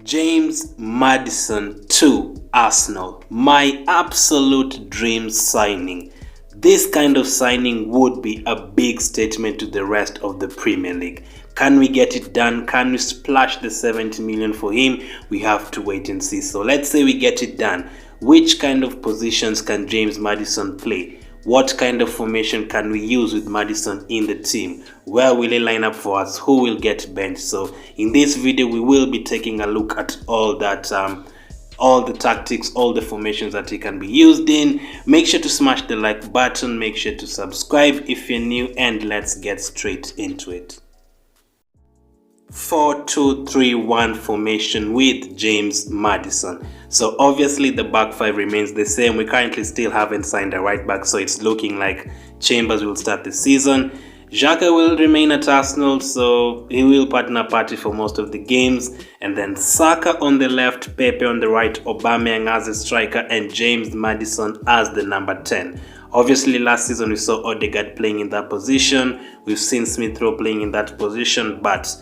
James Maddison to Arsenal. My absolute dream signing. This kind of signing would be a big statement to the rest of the Premier League. Can we get it done? Can we splash the 70 million for him? We have to wait and see. So let's say we get it done. Which kind of positions can James Maddison play? What kind of formation can we use with Maddison in the team? Where will he line up for us? Who will get benched? So in this video, we will be taking a look at all that, all the tactics, all the formations that he can be used in. Make sure to smash the like button. Make sure to subscribe if you're new, and let's get straight into it. 4-2-3-1 formation with James Maddison. So obviously the back five remains the same. We currently still haven't signed a right back, so it's looking like Chambers will start the season. Xhaka will remain at Arsenal, so he will partner party for most of the games. And then Saka on the left, Pepe on the right, Aubameyang as a striker, and James Maddison as the number 10. Obviously, last season we saw Odegaard playing in that position. We've seen Smith Rowe playing in that position, but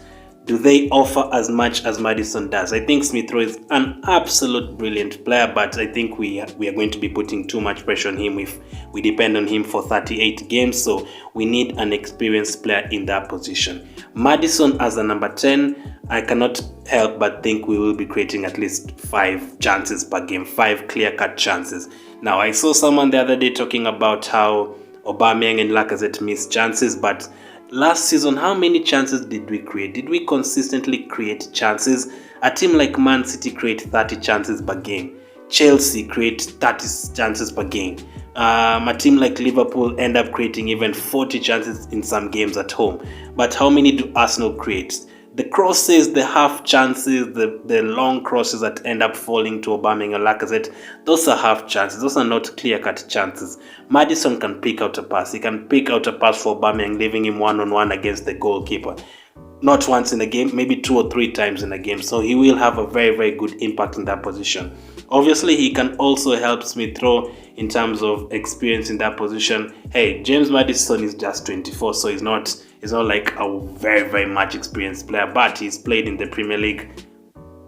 do they offer as much as Maddison does? I think Smith Rowe is an absolute brilliant player, but I think we are going to be putting too much pressure on him if we depend on him for 38 games. So we need an experienced player in that position. Maddison as a number 10, I cannot help but think we will be creating at least 5 chances per game, 5 clear-cut chances. Now, I saw someone the other day talking about how Aubameyang and Lacazette missed chances, but last season, how many chances did we create? Did we consistently create chances? A team like Man City create 30 chances per game. Chelsea create 30 chances per game. A team like Liverpool end up creating even 40 chances in some games at home. But how many do Arsenal create? The crosses, the half chances, the long crosses that end up falling to Aubameyang and Lacazette, those are half chances. Those are not clear-cut chances. Maddison can pick out a pass. He can pick out a pass for Aubameyang, leaving him one-on-one against the goalkeeper. Not once in a game, maybe 2 or 3 times in a game. So he will have a very, very good impact in that position. Obviously, he can also help Smith Rowe in terms of experience in that position. Hey, James Maddison is just 24, so he's not like a very, very much experienced player, but he's played in the Premier League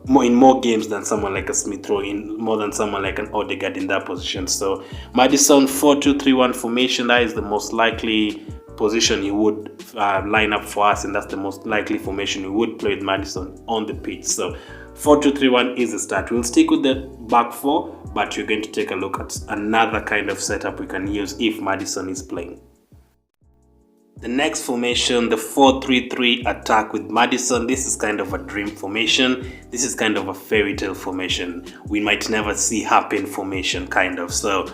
in more games than someone like a Smith Rowe, in more than someone like an Odegaard in that position. So Maddison 4-2-3-1 formation, that is the most likely position he would line up for us, and that's the most likely formation we would play with Maddison on the pitch. So 4-2-3-1 is the start. We'll stick with the back four, but we're going to take a look at another kind of setup we can use if Maddison is playing. The next formation, the 4-3-3 attack with Maddison. This is kind of a dream formation. This is kind of a fairy tale formation. We might never see happen formation, kind of. So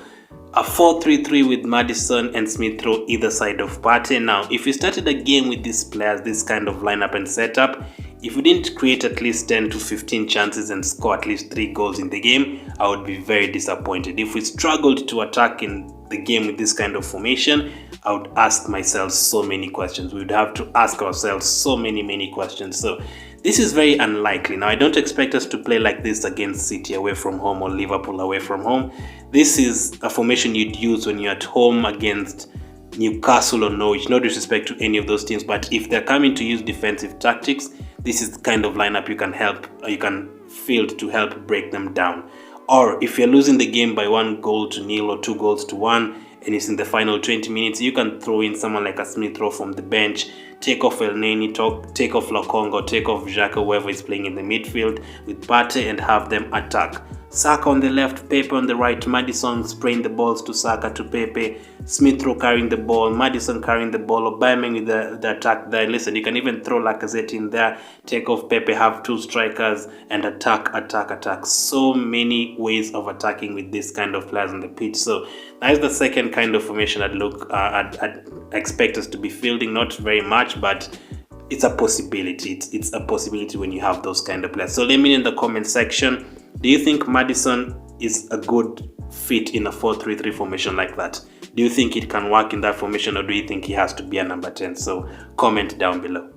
a 4-3-3 with Maddison and Smith Rowe either side of Partey. Now, if you started a game with these players, this kind of lineup and setup, if we didn't create at least 10 to 15 chances and score at least 3 goals in the game, I would be very disappointed. If we struggled to attack in the game with this kind of formation, I would ask myself so many questions. We would have to ask ourselves so many questions. So this is very unlikely. Now, I don't expect us to play like this against City away from home or Liverpool away from home. This is a formation you'd use when you're at home against Newcastle or Norwich. No disrespect to any of those teams, but if they're coming to use defensive tactics, this is the kind of lineup you can field to help break them down. Or if you're losing the game by 1-0 or 2-1, and it's in the final 20 minutes, you can throw in someone like a Smith Rowe from the bench, take off El Neni, take off Lokonga, take off Xhaka, whoever is playing in the midfield with Partey, and have them attack. Saka on the left, Pepe on the right, Maddison spraying the balls to Saka, to Pepe, Smith Rowe carrying the ball, Maddison carrying the ball, Aubameyang with the attack there. Listen, you can even throw Lacazette in there, take off Pepe, have 2 strikers, and attack. So many ways of attacking with this kind of players on the pitch. So that is the second kind of formation I'd expect us to be fielding. Not very much, but it's a possibility. It's a possibility when you have those kind of players. So let me know in the comment section, do you think Maddison is a good fit in a 4-3-3 formation like that? Do you think it can work in that formation, or do you think he has to be a number 10? So comment down below.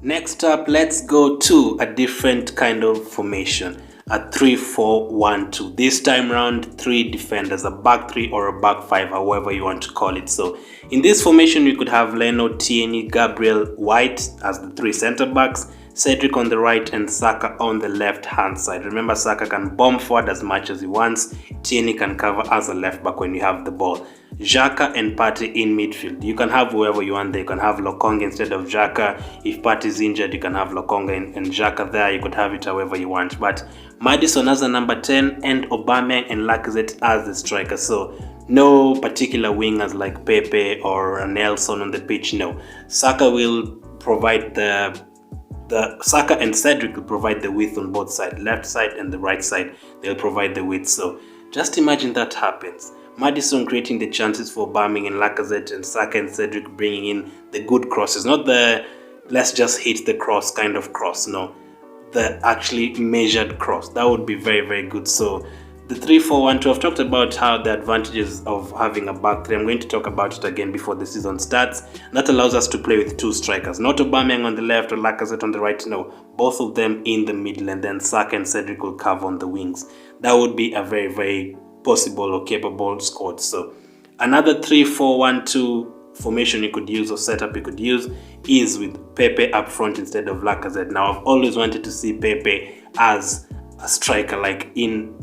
Next up, let's go to a different kind of formation, a 3-4-1-2. This time round, 3 defenders, a back 3 or a back 5, however you want to call it. So in this formation, we could have Leno, Tierney, Gabriel, White as the 3 center backs, Cedric on the right, and Saka on the left hand side. Remember, Saka can bomb forward as much as he wants. Tierney can cover as a left back when you have the ball. Xhaka and Partey in midfield. You can have whoever you want there. You can have Lokonga instead of Xhaka. If Partey is injured, you can have Lokonga and Xhaka there. You could have it however you want. But Maddison as a number 10 and Aubameyang and Lacazette as the striker. So no particular wingers like Pepe or Nelson on the pitch. No. Saka will provide the Saka and Cedric will provide the width on both sides, left side and the right side. They'll provide the width. So just imagine that happens. Maddison creating the chances for Aubameyang and Lacazette, and Saka and Cedric bringing in the good crosses, not the let's just hit the cross kind of cross. No, the actually measured cross. That would be very, very good. So the 3-4-1-2, I've talked about how the advantages of having a back three. I'm going to talk about it again before the season starts. That allows us to play with two strikers, not Aubameyang on the left or Lacazette on the right. No, both of them in the middle, and then Saka and Cedric will cover on the wings. That would be a very, very possible or capable squad. So another 3-4-1-2 formation you could use or setup you could use is with Pepe up front instead of Lacazette. Now, I've always wanted to see Pepe as a striker, like in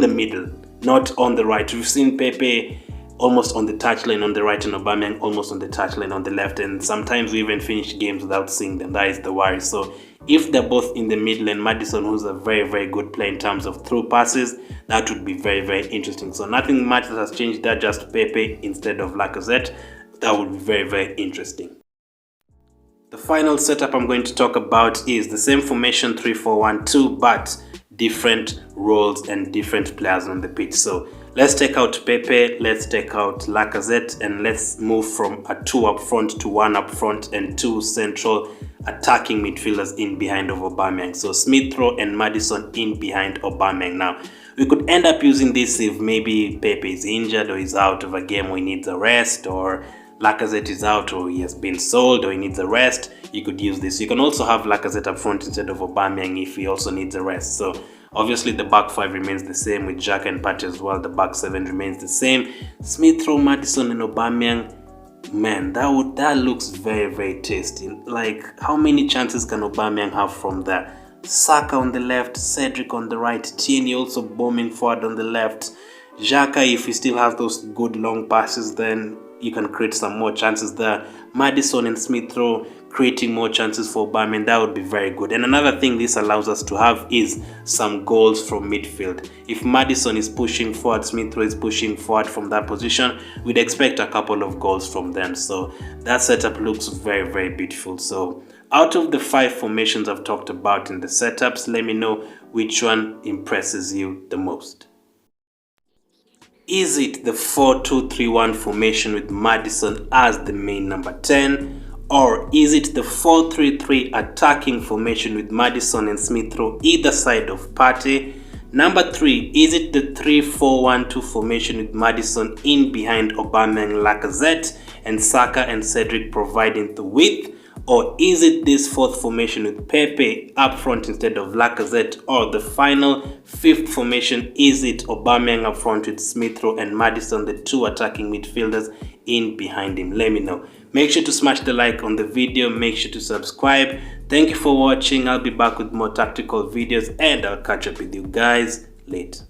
the middle, not on the right. We've seen Pepe almost on the touchline on the right and Aubameyang almost on the touchline on the left, and sometimes we even finish games without seeing them. That is the worry. So if they're both in the middle, and Maddison, who's a very, very good player in terms of through passes, that would be very, very interesting. So nothing much that has changed there, just Pepe instead of Lacazette. That would be very, very interesting. The final setup I'm going to talk about is the same formation 3-4-1-2, but different roles and different players on the pitch. So let's take out Pepe, let's take out Lacazette, and let's move from a 2 up front to 1 up front and 2 central attacking midfielders in behind of Aubameyang. So Smith Rowe and Maddison in behind Aubameyang. Now, we could end up using this if maybe Pepe is injured or is out of a game or he needs a rest, or Lacazette is out or he has been sold or he needs a rest. You could use this. You can also have Lacazette up front instead of Aubameyang if he also needs a rest. So obviously the back 5 remains the same with Xhaka and Partey as well. The back 7 remains the same. Smith Rowe, Maddison and Aubameyang. Man, that looks very, very tasty. Like, how many chances can Aubameyang have from there? Saka on the left, Cedric on the right, Tierney also bombing forward on the left. Xhaka, if he still has those good long passes, then you can create some more chances there. Maddison and Smith Rowe creating more chances for Aubameyang. That would be very good. And another thing this allows us to have is some goals from midfield. If Maddison is pushing forward, Smith Rowe is pushing forward from that position, we'd expect a couple of goals from them. So that setup looks very, very beautiful. So out of the 5 formations I've talked about in the setups, let me know which one impresses you the most. Is it the 4-2-3-1 formation with Maddison as the main number 10? Or is it the 4-3-3 attacking formation with Maddison and Smith Rowe either side of Partey? Number 3, is it the 3-4-1-2 formation with Maddison in behind Aubameyang, Lacazette, and Saka and Cedric providing the width? Or is it this 4th formation with Pepe up front instead of Lacazette? Or the final 5th formation, is it Aubameyang up front with Smith Rowe and Maddison, the 2 attacking midfielders in behind him? Let me know. Make sure to smash the like on the video. Make sure to subscribe. Thank you for watching. I'll be back with more tactical videos, and I'll catch up with you guys later.